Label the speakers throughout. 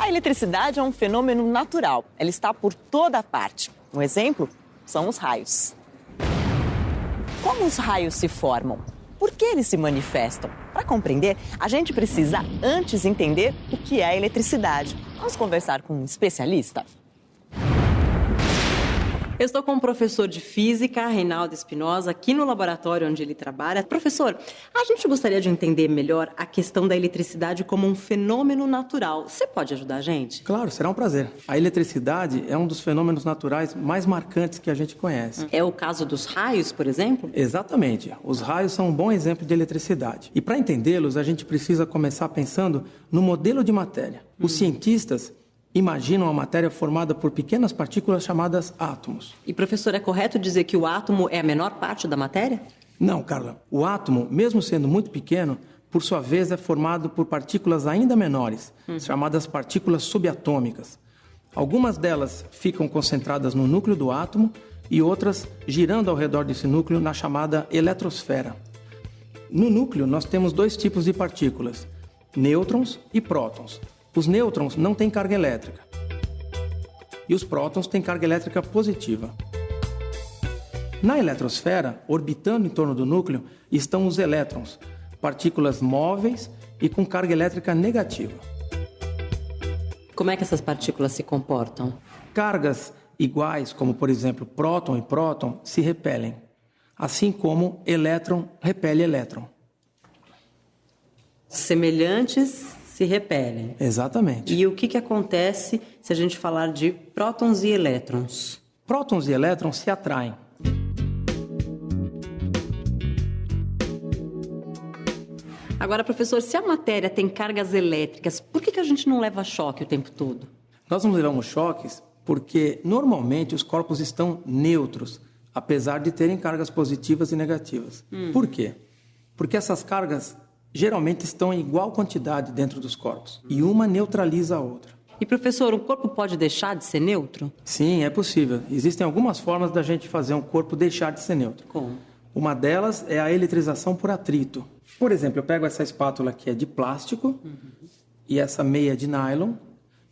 Speaker 1: A eletricidade é um fenômeno natural. Ela está por toda parte. Um exemplo são os raios. Como os raios se formam? Por que eles se manifestam? Para compreender, a gente precisa antes entender o que é a eletricidade. Vamos conversar com um especialista?
Speaker 2: Eu estou com o professor de física, Reinaldo Espinosa, aqui no laboratório onde ele trabalha. Professor, a gente gostaria de entender melhor a questão da eletricidade como um fenômeno natural. Você pode ajudar a gente?
Speaker 3: Claro, será um prazer. A eletricidade é um dos fenômenos naturais mais marcantes que a gente conhece.
Speaker 2: É o caso dos raios, por exemplo?
Speaker 3: Exatamente. Os raios são um bom exemplo de eletricidade. E para entendê-los, a gente precisa começar pensando no modelo de matéria. Os cientistas imaginam a matéria formada por pequenas partículas chamadas átomos.
Speaker 2: E, professor, é correto dizer que o átomo é a menor parte da matéria?
Speaker 3: Não, Carla. O átomo, mesmo sendo muito pequeno, por sua vez é formado por partículas ainda menores, chamadas partículas subatômicas. Algumas delas ficam concentradas no núcleo do átomo e outras girando ao redor desse núcleo na chamada eletrosfera. No núcleo, nós temos dois tipos de partículas, nêutrons e prótons. Os nêutrons não têm carga elétrica e os prótons têm carga elétrica positiva. Na eletrosfera, orbitando em torno do núcleo, estão os elétrons, partículas móveis e com carga elétrica negativa.
Speaker 2: Como é que essas partículas se comportam?
Speaker 3: Cargas iguais, como por exemplo próton e próton, se repelem, assim como elétron repele elétron.
Speaker 2: Semelhantes se repelem.
Speaker 3: Exatamente.
Speaker 2: E o que acontece se a gente falar de prótons e elétrons?
Speaker 3: Prótons e elétrons se atraem.
Speaker 2: Agora, professor, se a matéria tem cargas elétricas, por que a gente não leva choque o tempo todo?
Speaker 3: Nós não levamos choques porque, normalmente, os corpos estão neutros, apesar de terem cargas positivas e negativas. Por quê? Porque essas cargas geralmente estão em igual quantidade dentro dos corpos e uma neutraliza a outra.
Speaker 2: E, professor, o corpo pode deixar de ser neutro?
Speaker 3: Sim, é possível. Existem algumas formas da gente fazer um corpo deixar de ser neutro.
Speaker 2: Como?
Speaker 3: Uma delas é a eletrização por atrito. Por exemplo, eu pego essa espátula que é de plástico e essa meia de nylon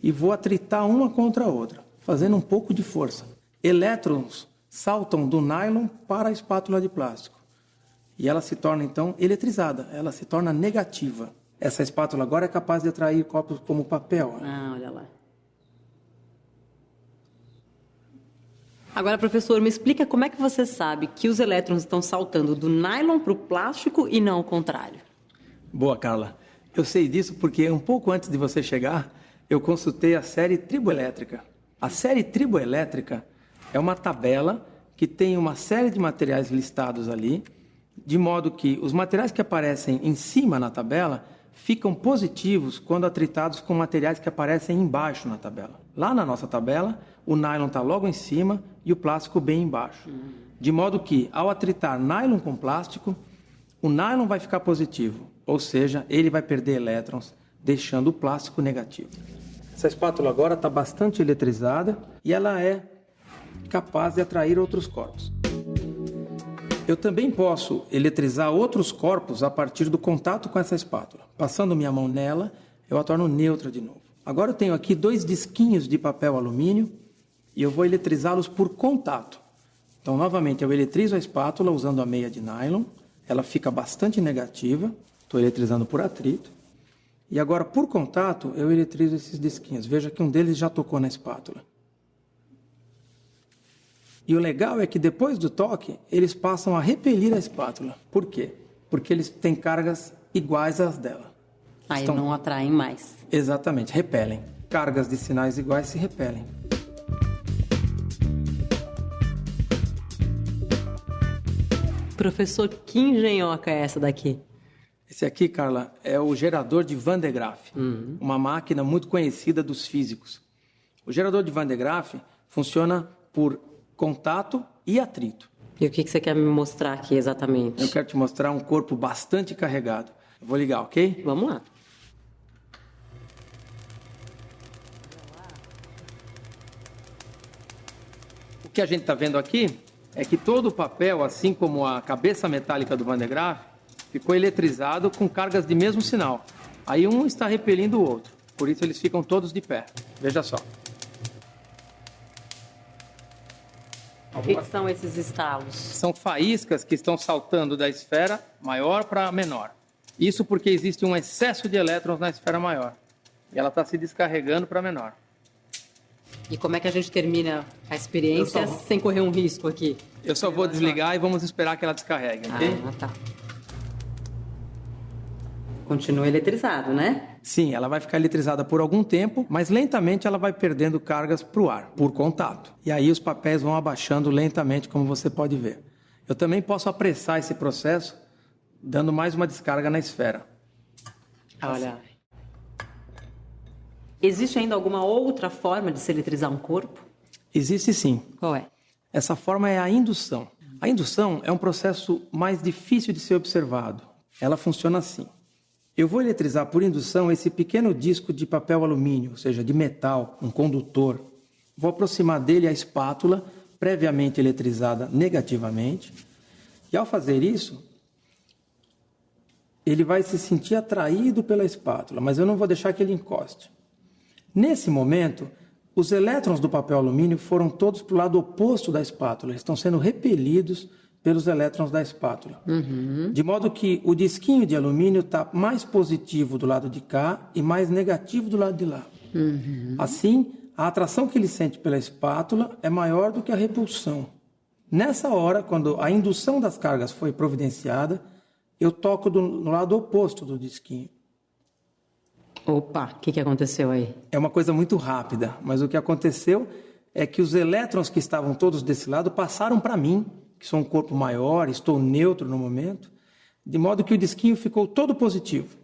Speaker 3: e vou atritar uma contra a outra, fazendo um pouco de força. Elétrons saltam do nylon para a espátula de plástico. E ela se torna, então, eletrizada. Ela se torna negativa. Essa espátula agora é capaz de atrair corpos como papel.
Speaker 2: Ah, olha lá. Agora, professor, me explica como é que você sabe que os elétrons estão saltando do nylon para o plástico e não o contrário.
Speaker 3: Boa, Carla. Eu sei disso porque um pouco antes de você chegar, eu consultei a série triboelétrica. A série triboelétrica é uma tabela que tem uma série de materiais listados ali, de modo que os materiais que aparecem em cima na tabela ficam positivos quando atritados com materiais que aparecem embaixo na tabela. Lá na nossa tabela, o nylon está logo em cima e o plástico bem embaixo. De modo que, ao atritar nylon com plástico, o nylon vai ficar positivo, ou seja, ele vai perder elétrons, deixando o plástico negativo. Essa espátula agora está bastante eletrizada e ela é capaz de atrair outros corpos. Eu também posso eletrizar outros corpos a partir do contato com essa espátula. Passando minha mão nela, eu a torno neutra de novo. Agora eu tenho aqui 2 disquinhos de papel alumínio e eu vou eletrizá-los por contato. Então, novamente, eu eletrizo a espátula usando a meia de nylon. Ela fica bastante negativa. Estou eletrizando por atrito. E agora, por contato, eu eletrizo esses disquinhos. Veja que um deles já tocou na espátula. E o legal é que depois do toque, eles passam a repelir a espátula. Por quê? Porque eles têm cargas iguais às dela.
Speaker 2: Aí não atraem mais.
Speaker 3: Exatamente, repelem. Cargas de sinais iguais se repelem.
Speaker 2: Professor, que engenhoca é essa daqui?
Speaker 3: Esse aqui, Carla, é o gerador de Van de Graaff, uma máquina muito conhecida dos físicos. O gerador de Van de Graaff funciona por contato e atrito.
Speaker 2: E o que você quer me mostrar aqui exatamente?
Speaker 3: Eu quero te mostrar um corpo bastante carregado. Eu vou ligar, ok?
Speaker 2: Vamos lá.
Speaker 3: O que a gente está vendo aqui é que todo o papel, assim como a cabeça metálica do Van de Graaff, ficou eletrizado com cargas de mesmo sinal. Aí um está repelindo o outro. Por isso eles ficam todos de pé. Veja só.
Speaker 2: O que são esses estalos?
Speaker 3: São faíscas que estão saltando da esfera maior para menor. Isso porque existe um excesso de elétrons na esfera maior. E ela está se descarregando para menor.
Speaker 2: E como é que a gente termina a experiência sem correr um risco aqui?
Speaker 3: Eu só vou desligar e vamos esperar que ela descarregue, ok?
Speaker 2: Tá. Continua eletrizado, né?
Speaker 3: Sim, ela vai ficar eletrizada por algum tempo, mas lentamente ela vai perdendo cargas para o ar, por contato. E aí os papéis vão abaixando lentamente, como você pode ver. Eu também posso apressar esse processo, dando mais uma descarga na esfera.
Speaker 2: Olha. Existe ainda alguma outra forma de se eletrizar um corpo?
Speaker 3: Existe sim.
Speaker 2: Qual é?
Speaker 3: Essa forma é a indução. A indução é um processo mais difícil de ser observado. Ela funciona assim. Eu vou eletrizar por indução esse pequeno disco de papel alumínio, ou seja, de metal, um condutor. Vou aproximar dele a espátula, previamente eletrizada negativamente. E ao fazer isso, ele vai se sentir atraído pela espátula, mas eu não vou deixar que ele encoste. Nesse momento, os elétrons do papel alumínio foram todos para o lado oposto da espátula. Eles estão sendo repelidos pelos elétrons da espátula. De modo que o disquinho de alumínio está mais positivo do lado de cá e mais negativo do lado de lá. Assim, a atração que ele sente pela espátula é maior do que a repulsão. Nessa hora, quando a indução das cargas foi providenciada, eu toco no lado oposto do disquinho.
Speaker 2: Opa, o que aconteceu aí?
Speaker 3: É uma coisa muito rápida, mas o que aconteceu é que os elétrons que estavam todos desse lado passaram para mim, que sou um corpo maior, estou neutro no momento, de modo que o disquinho ficou todo positivo.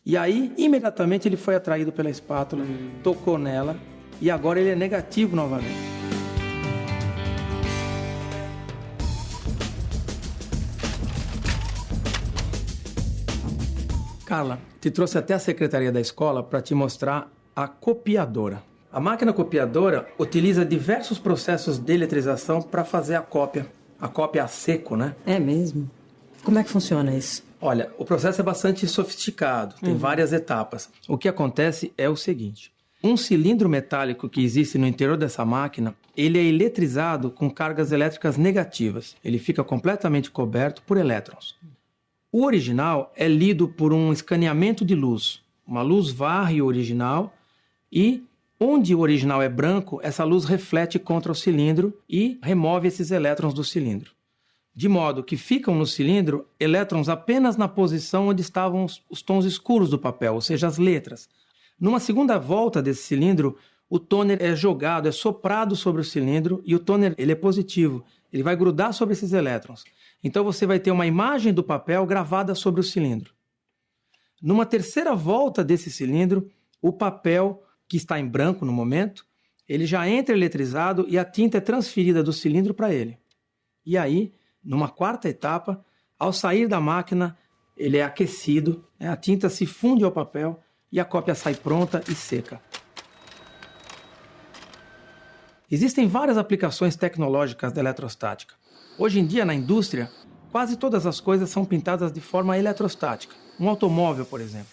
Speaker 3: E aí, imediatamente, ele foi atraído pela espátula, tocou nela, e agora ele é negativo novamente. Carla, te trouxe até a secretaria da escola para te mostrar a copiadora. A máquina copiadora utiliza diversos processos de eletrização para fazer a cópia a seco, né?
Speaker 2: É mesmo? Como é que funciona isso?
Speaker 3: Olha, o processo é bastante sofisticado, tem várias etapas. O que acontece é o seguinte: um cilindro metálico que existe no interior dessa máquina, ele é eletrizado com cargas elétricas negativas. Ele fica completamente coberto por elétrons. O original é lido por um escaneamento de luz. Uma luz varre o original e, onde o original é branco, essa luz reflete contra o cilindro e remove esses elétrons do cilindro. De modo que ficam no cilindro elétrons apenas na posição onde estavam os tons escuros do papel, ou seja, as letras. Numa segunda volta desse cilindro, o tôner é jogado, é soprado sobre o cilindro e o tôner ele é positivo. Ele vai grudar sobre esses elétrons. Então você vai ter uma imagem do papel gravada sobre o cilindro. Numa terceira volta desse cilindro, o papel, que está em branco no momento, ele já entra eletrizado e a tinta é transferida do cilindro para ele. E aí, numa quarta etapa, ao sair da máquina, ele é aquecido, a tinta se funde ao papel e a cópia sai pronta e seca. Existem várias aplicações tecnológicas da eletrostática. Hoje em dia, na indústria, quase todas as coisas são pintadas de forma eletrostática. Um automóvel, por exemplo.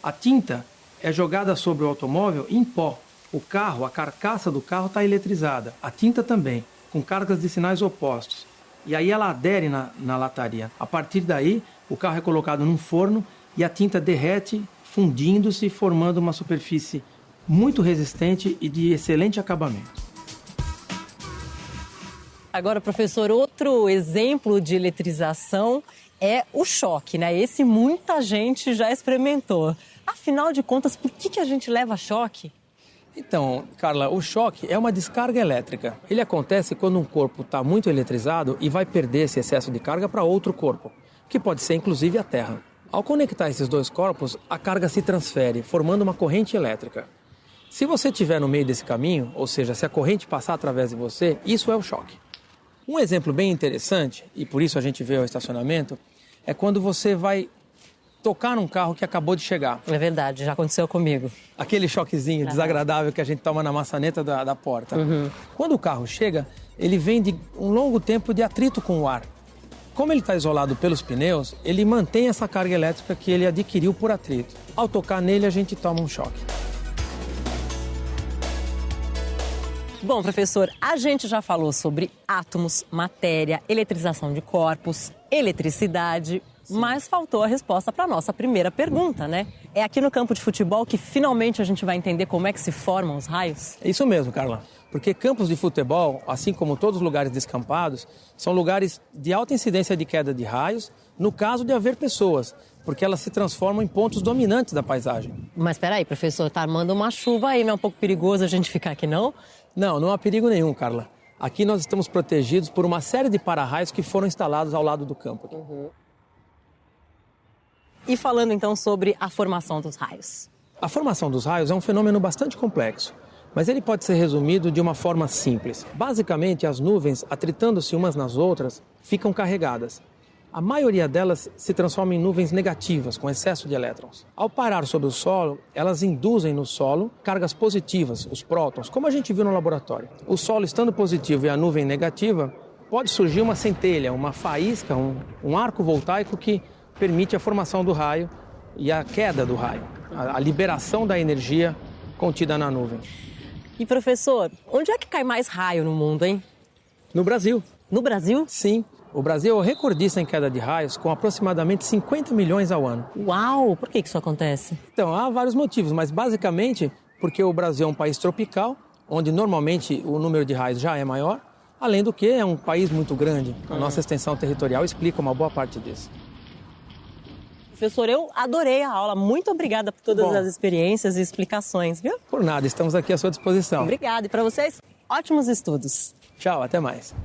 Speaker 3: A tinta é jogada sobre o automóvel em pó. O carro, a carcaça do carro está eletrizada. A tinta também, com cargas de sinais opostos. E aí ela adere na lataria. A partir daí, o carro é colocado num forno e a tinta derrete, fundindo-se e formando uma superfície muito resistente e de excelente acabamento.
Speaker 1: Agora, professor, outro exemplo de eletrização é o choque, né? Esse muita gente já experimentou. Afinal de contas, por que a gente leva choque?
Speaker 3: Então, Carla, o choque é uma descarga elétrica. Ele acontece quando um corpo está muito eletrizado e vai perder esse excesso de carga para outro corpo, que pode ser inclusive a Terra. Ao conectar esses dois corpos, a carga se transfere, formando uma corrente elétrica. Se você estiver no meio desse caminho, ou seja, se a corrente passar através de você, isso é o choque. Um exemplo bem interessante, e por isso a gente vê o estacionamento, é quando você vai tocar num carro que acabou de chegar.
Speaker 1: É verdade, já aconteceu comigo.
Speaker 3: Aquele choquezinho desagradável que a gente toma na maçaneta da porta. Quando o carro chega, ele vem de um longo tempo de atrito com o ar. Como ele está isolado pelos pneus, ele mantém essa carga elétrica que ele adquiriu por atrito. Ao tocar nele, a gente toma um choque.
Speaker 2: Bom, professor, a gente já falou sobre átomos, matéria, eletrização de corpos, eletricidade, mas faltou a resposta para a nossa primeira pergunta, né? É aqui no campo de futebol que finalmente a gente vai entender como é que se formam os raios?
Speaker 3: É isso mesmo, Carla. Porque campos de futebol, assim como todos os lugares descampados, são lugares de alta incidência de queda de raios, no caso de haver pessoas, porque elas se transformam em pontos dominantes da paisagem.
Speaker 2: Mas espera aí, professor, tá armando uma chuva aí, não é um pouco perigoso a gente ficar aqui, não?
Speaker 3: Não, não há perigo nenhum, Carla. Aqui nós estamos protegidos por uma série de para-raios que foram instalados ao lado do campo.
Speaker 2: E falando então sobre a formação dos raios.
Speaker 3: A formação dos raios é um fenômeno bastante complexo, mas ele pode ser resumido de uma forma simples. Basicamente, as nuvens, atritando-se umas nas outras, ficam carregadas. A maioria delas se transforma em nuvens negativas, com excesso de elétrons. Ao parar sobre o solo, elas induzem no solo cargas positivas, os prótons, como a gente viu no laboratório. O solo estando positivo e a nuvem negativa, pode surgir uma centelha, uma faísca, um arco voltaico que permite a formação do raio e a queda do raio, a liberação da energia contida na nuvem.
Speaker 2: E professor, onde é que cai mais raio no mundo, hein?
Speaker 3: No Brasil.
Speaker 2: No Brasil?
Speaker 3: Sim. O Brasil é o recordista em queda de raios, com aproximadamente 50 milhões ao ano.
Speaker 2: Uau! Por que isso acontece?
Speaker 3: Então, há vários motivos, mas basicamente porque o Brasil é um país tropical, onde normalmente o número de raios já é maior, além do que é um país muito grande. A nossa extensão territorial explica uma boa parte disso.
Speaker 2: Professor, eu adorei a aula. Muito obrigada por todas as experiências e explicações, viu?
Speaker 3: Por nada, estamos aqui à sua disposição.
Speaker 2: Obrigada. E para vocês, ótimos estudos.
Speaker 3: Tchau, até mais.